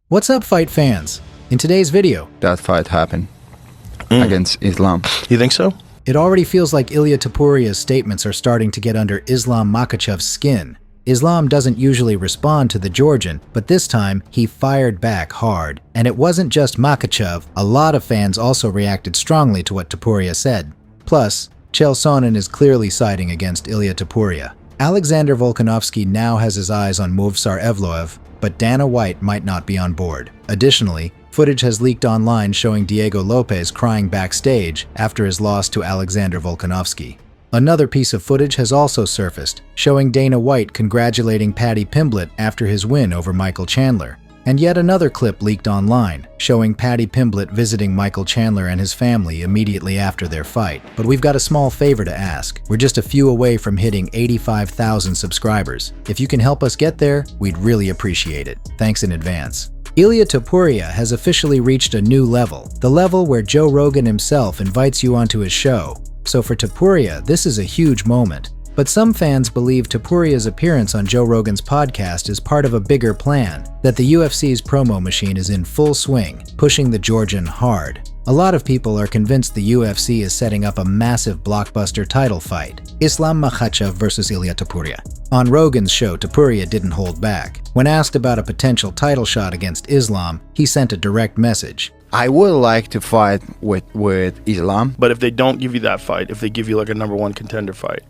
What's up, fight fans? In today's video, that fight happened against Islam. You think so? It already feels like Ilia Topuria's statements are starting to get under Islam Makhachev's skin. Islam doesn't usually respond to the Georgian, but this time he fired back hard. And it wasn't just Makhachev, a lot of fans also reacted strongly to what Topuria said. Plus, Chael Sonnen is clearly siding against Ilia Topuria. Alexander Volkanovski now has his eyes on Movsar Evloev, but Dana White might not be on board. Additionally, footage has leaked online showing Diego Lopes crying backstage after his loss to Alexander Volkanovski. Another piece of footage has also surfaced, showing Dana White congratulating Paddy Pimblett after his win over Michael Chandler. And yet another clip leaked online, showing Paddy Pimblett visiting Michael Chandler and his family immediately after their fight. But we've got a small favor to ask. We're just a few away from hitting 85,000 subscribers. If you can help us get there, we'd really appreciate it. Thanks in advance. Ilia Topuria has officially reached a new level, the level where Joe Rogan himself invites you onto his show. So for Topuria, this is a huge moment. But some fans believe Topuria's appearance on Joe Rogan's podcast is part of a bigger plan, that the UFC's promo machine is in full swing, pushing the Georgian hard. A lot of people are convinced the UFC is setting up a massive blockbuster title fight, Islam Makhachev versus Ilia Topuria. On Rogan's show, Topuria didn't hold back. When asked about a potential title shot against Islam, he sent a direct message. I would like to fight with Islam. But if they don't give you that fight, if they give you like a number 1 contender fight,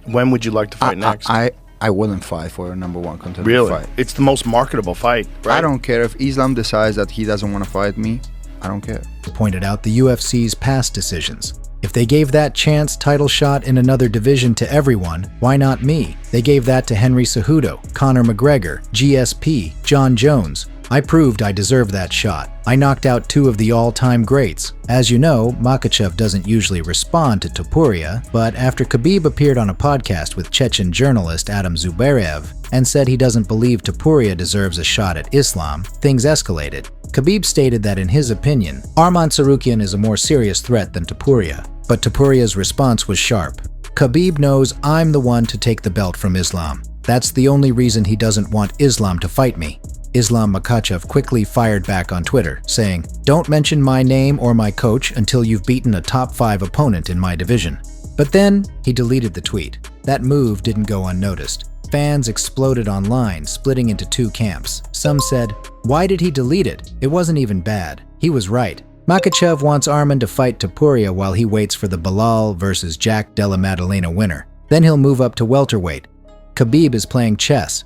when would you like to fight next? I wouldn't fight for a number 1 contender really? fight. It's the most marketable fight, right? I don't care if Islam decides that he doesn't want to fight me. I don't care. Pointed out the UFC's past decisions. If they gave that chance title shot in another division to everyone, why not me? They gave that to Henry Cejudo, Conor McGregor, GSP, John Jones. I proved I deserved that shot. I knocked out 2 of the all-time greats. As you know, Makhachev doesn't usually respond to Topuria, but after Khabib appeared on a podcast with Chechen journalist Adam Zubarev and said he doesn't believe Topuria deserves a shot at Islam, things escalated. Khabib stated that in his opinion, Arman Tsarukyan is a more serious threat than Topuria, but Topuria's response was sharp. Khabib knows I'm the one to take the belt from Islam. That's the only reason he doesn't want Islam to fight me. Islam Makhachev quickly fired back on Twitter, saying, "Don't mention my name or my coach until you've beaten a top 5 opponent in my division." But then, he deleted the tweet. That move didn't go unnoticed. Fans exploded online, splitting into 2 camps. Some said, "Why did he delete it? It wasn't even bad. He was right." Makhachev wants Arman to fight Topuria while he waits for the Belal versus Jack Della Maddalena winner. Then he'll move up to welterweight. Khabib is playing chess.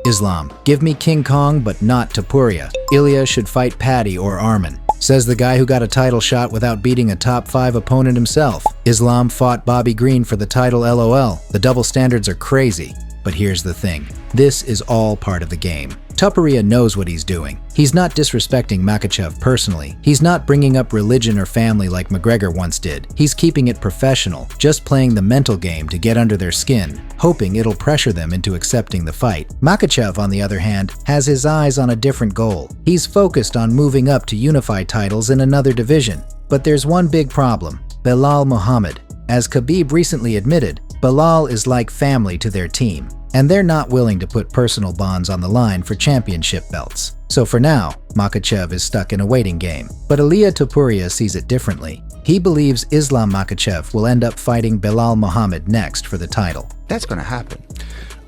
Islam, give me King Kong but not Topuria. Ilia should fight Paddy or Arman. Says the guy who got a title shot without beating a top 5 opponent himself. Islam fought Bobby Green for the title LOL. The double standards are crazy. But here's the thing. This is all part of the game. Topuria knows what he's doing. He's not disrespecting Makhachev personally. He's not bringing up religion or family like McGregor once did. He's keeping it professional, just playing the mental game to get under their skin, hoping it'll pressure them into accepting the fight. Makhachev, on the other hand, has his eyes on a different goal. He's focused on moving up to unify titles in another division. But there's one big problem: Belal Muhammad. As Khabib recently admitted, Belal is like family to their team, and they're not willing to put personal bonds on the line for championship belts. So for now, Makhachev is stuck in a waiting game. But Ilia Topuria sees it differently. He believes Islam Makhachev will end up fighting Belal Muhammad next for the title. That's gonna happen.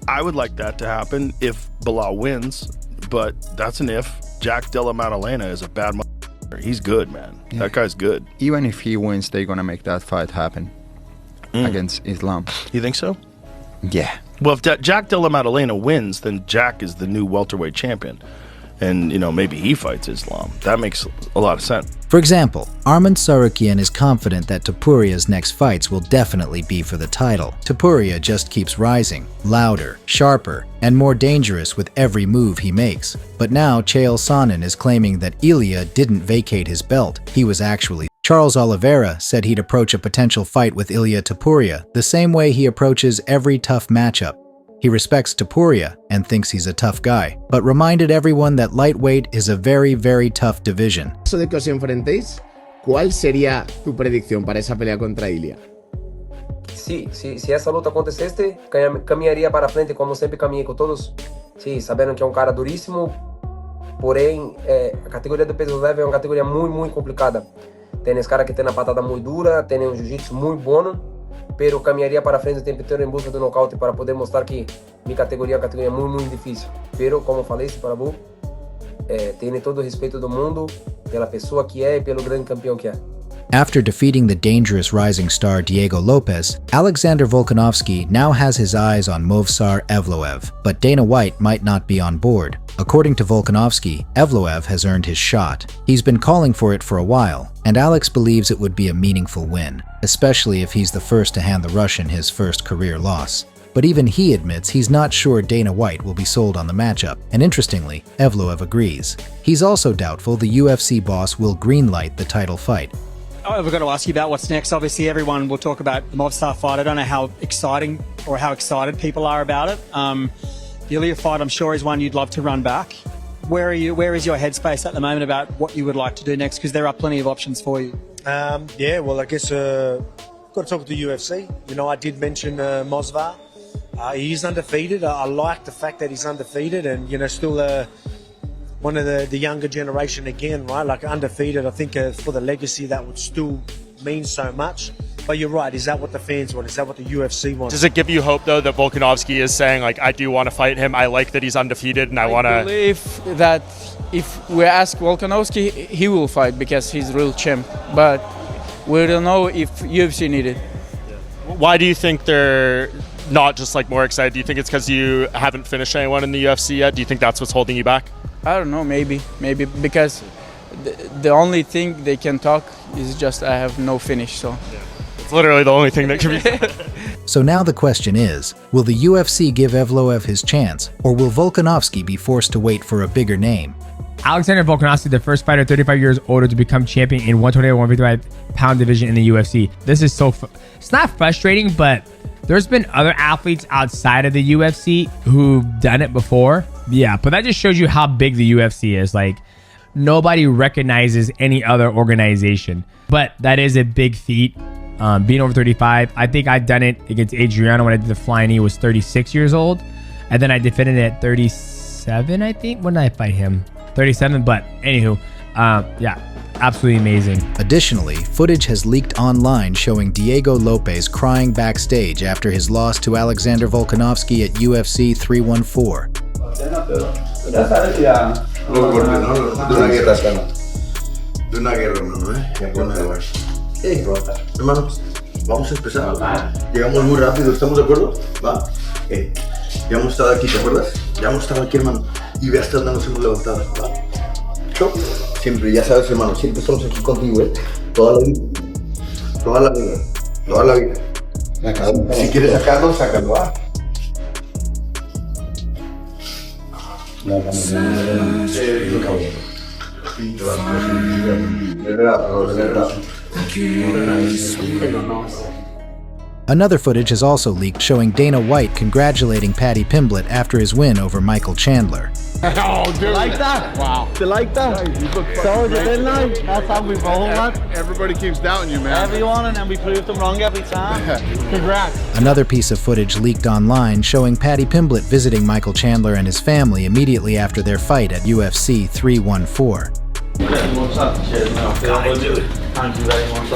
I would like that to happen if Belal wins, but that's an if. Jack Della Maddalena is a bad motherfucker. He's good, man. Yeah. That guy's good. Even if he wins, they're gonna make that fight happen against Islam. You think so? Yeah. Well, if Jack Della Maddalena wins, then Jack is the new welterweight champion. And, maybe he fights Islam. That makes a lot of sense. For example, Arman Tsarukyan is confident that Topuria's next fights will definitely be for the title. Topuria just keeps rising, louder, sharper, and more dangerous with every move he makes. But now Chael Sonnen is claiming that Ilia didn't vacate his belt. He was actually. Charles Oliveira said he'd approach a potential fight with Ilia Topuria the same way he approaches every tough matchup. He respects Topuria and thinks he's a tough guy, but reminded everyone that lightweight is a very, very tough division. En caso de que os enfrentéis, ¿cuál sería tu predicción para esa pelea contra Ilia? Sí, se essa luta acontecesse, caminharia para frente como sempre caminhei com todos. Sim, sabendo que é um cara duríssimo, Porém, a categoria do peso leve é uma categoria muito complicada. Tem os caras que têm a patada muito dura, tem um jiu-jitsu muito bom, pero caminharia para frente o tempo inteiro em busca do nocaute para poder mostrar que minha categoria é uma categoria muito difícil. Pero, como falei, para Bu, tem todo o respeito do mundo pela pessoa que é e pelo grande campeão que é. After defeating the dangerous rising star Diego Lopes, Alexander Volkanovski now has his eyes on Movsar Evloev, but Dana White might not be on board. According to Volkanovski, Evloev has earned his shot. He's been calling for it for a while, and Alex believes it would be a meaningful win, especially if he's the first to hand the Russian his first career loss. But even he admits he's not sure Dana White will be sold on the matchup, and interestingly, Evloev agrees. He's also doubtful the UFC boss will greenlight the title fight. Oh, we've got to ask you about what's next. Obviously, everyone will talk about the Movsar fight. I don't know how exciting or how excited people are about it. The Ilia fight, I'm sure, is one you'd love to run back. Where are you? Where is your headspace at the moment about what you would like to do next? Because there are plenty of options for you. Yeah, well, I guess got to talk with the UFC. You know, I did mention Movsar. He's undefeated. I like the fact that he's undefeated, and you know, still one of the younger generation again, right? Like undefeated. I think for the legacy that would still mean so much. But you're right. Is that what the fans want? Is that what the UFC wants? Does it give you hope though that Volkanovski is saying like, I do want to fight him. I like that he's undefeated, and I want to. I believe that if we ask Volkanovski, he will fight because he's real champ. But we don't know if UFC need it. Why do you think they're not just like more excited? Do you think it's because you haven't finished anyone in the UFC yet? Do you think that's what's holding you back? I don't know, maybe because the only thing they can talk is just I have no finish, so. Yeah. It's literally the only thing that can be. So now the question is, will the UFC give Evloev his chance, or will Volkanovski be forced to wait for a bigger name? Alexander Volkanovski, the first fighter 35 years older to become champion in 128-155 pound division in the UFC. This is so, it's not frustrating, but there's been other athletes outside of the UFC who've done it before. Yeah, but that just shows you how big the UFC is. Like, nobody recognizes any other organization. But that is a big feat, being over 35. I think I've done it against Adriano when I did the flying knee, was 36 years old. And then I defended it at 37, I think. When did I fight him? 37, but anywho, yeah. Absolutely amazing. Additionally, footage has leaked online showing Diego Lopes crying backstage after his loss to Alexander Volkanovski at UFC 314. De una guerra, hermano, hermanos, vamos a empezar. Llegamos muy rápido, ¿estamos de acuerdo? ¿Va? Ya hemos estado aquí, ¿te acuerdas? Ya hemos estado aquí, hermano. Y ve hasta dónde nos hemos levantado, ¿va? Siempre, ya sabes, hermano, siempre estamos aquí contigo, toda la vida. Toda la vida. Toda la vida. Si quieres sacarlo, sácalo, ¿va? Another footage has also leaked showing Dana White congratulating Paddy Pimblett after his win over Michael Chandler. Oh, dude. You like that? Wow. You like that? So, you didn't like? That's how we roll, man. Everybody keeps doubting you, man. Everyone, and then we prove them wrong every time. Congrats. Another piece of footage leaked online showing Paddy Pimblett visiting Michael Chandler and his family immediately after their fight at UFC 314. What's up? Cheers, man. Thank you very much.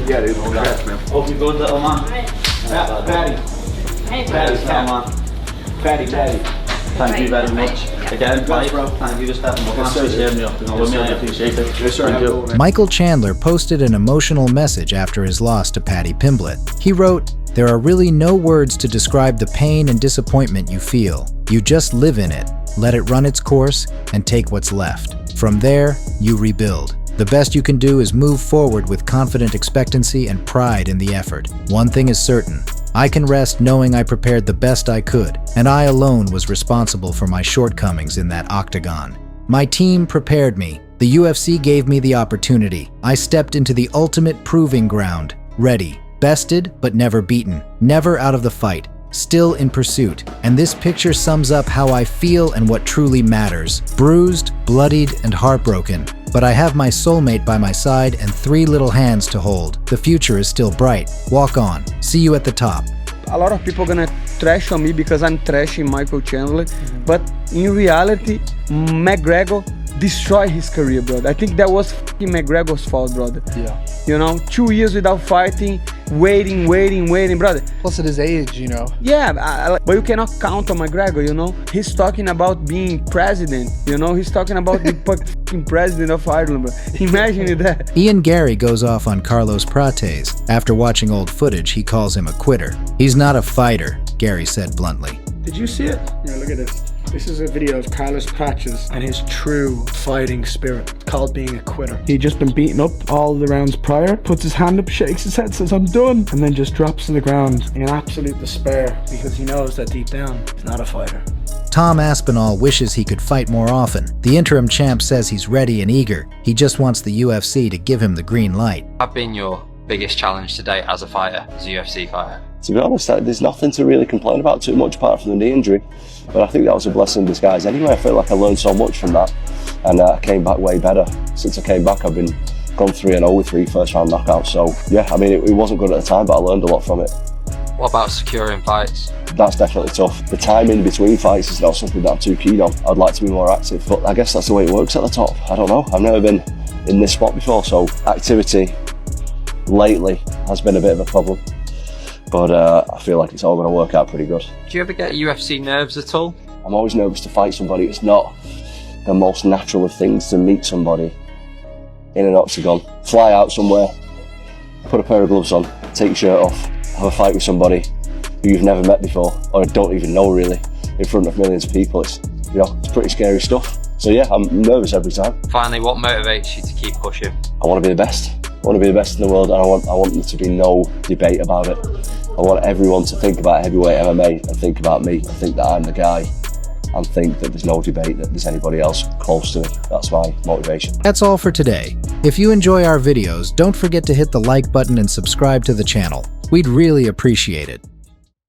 Yeah, dude. Congrats, man. Hope you're good, little man. Paddy. Hey, Paddy, come on. Paddy. Thank you very much. Again, bye, bro. Thank you for stepping up. Thanks for sharing me up. I appreciate it. Yes, sir. Thank you. Michael Chandler posted an emotional message after his loss to Paddy Pimblett. He wrote, "There are really no words to describe the pain and disappointment you feel. You just live in it, let it run its course, and take what's left. From there, you rebuild. The best you can do is move forward with confident expectancy and pride in the effort. One thing is certain. I can rest knowing I prepared the best I could, and I alone was responsible for my shortcomings in that octagon. My team prepared me. The UFC gave me the opportunity. I stepped into the ultimate proving ground, ready, bested but never beaten, never out of the fight, still in pursuit. And this picture sums up how I feel and what truly matters. Bruised, bloodied, and heartbroken. But I have my soulmate by my side and 3 little hands to hold. The future is still bright. Walk on. See you at the top." A lot of people gonna trash on me because I'm trashing Michael Chandler, but in reality, McGregor destroyed his career, brother. I think that was fucking McGregor's fault, brother. Yeah. You know, 2 years without fighting, waiting, brother. Plus at his age, you know. Yeah, but you cannot count on McGregor, you know. He's talking about being president, you know. He's talking about the fucking president of Ireland, bro. Imagine that. Ian Gary goes off on Carlos Prates. After watching old footage, he calls him a quitter. He's not a fighter, Gary said bluntly. Did you see it? Yeah, look at this. This is a video of Carlos Prates and his true fighting spirit, called being a quitter. He'd just been beaten up all the rounds prior, puts his hand up, shakes his head, says, I'm done, and then just drops to the ground in absolute despair because he knows that deep down, he's not a fighter. Tom Aspinall wishes he could fight more often. The interim champ says he's ready and eager. He just wants the UFC to give him the green light. I've been your biggest challenge to date as a fighter, as a UFC fighter. To be honest, there's nothing to really complain about too much apart from the knee injury. But I think that was a blessing in disguise anyway. I feel like I learned so much from that, and I came back way better. Since I came back, I've gone 3-0 with 3 first-round knockouts. So yeah, I mean, it wasn't good at the time, but I learned a lot from it. What about securing fights? That's definitely tough. The timing between fights is not something that I'm too keen on. I'd like to be more active, but I guess that's the way it works at the top. I don't know. I've never been in this spot before, so activity lately has been a bit of a problem. But I feel like it's all going to work out pretty good. Do you ever get UFC nerves at all? I'm always nervous to fight somebody. It's not the most natural of things to meet somebody in an octagon. Fly out somewhere, put a pair of gloves on, take your shirt off, have a fight with somebody who you've never met before, or don't even know really, in front of millions of people. It's, you know, it's pretty scary stuff. So yeah, I'm nervous every time. Finally, what motivates you to keep pushing? I want to be the best. I want to be the best in the world, and I want there to be no debate about it. I want everyone to think about heavyweight MMA and think about me and think that I'm the guy and think that there's no debate that there's anybody else close to me. That's my motivation. That's all for today. If you enjoy our videos, don't forget to hit the like button and subscribe to the channel. We'd really appreciate it.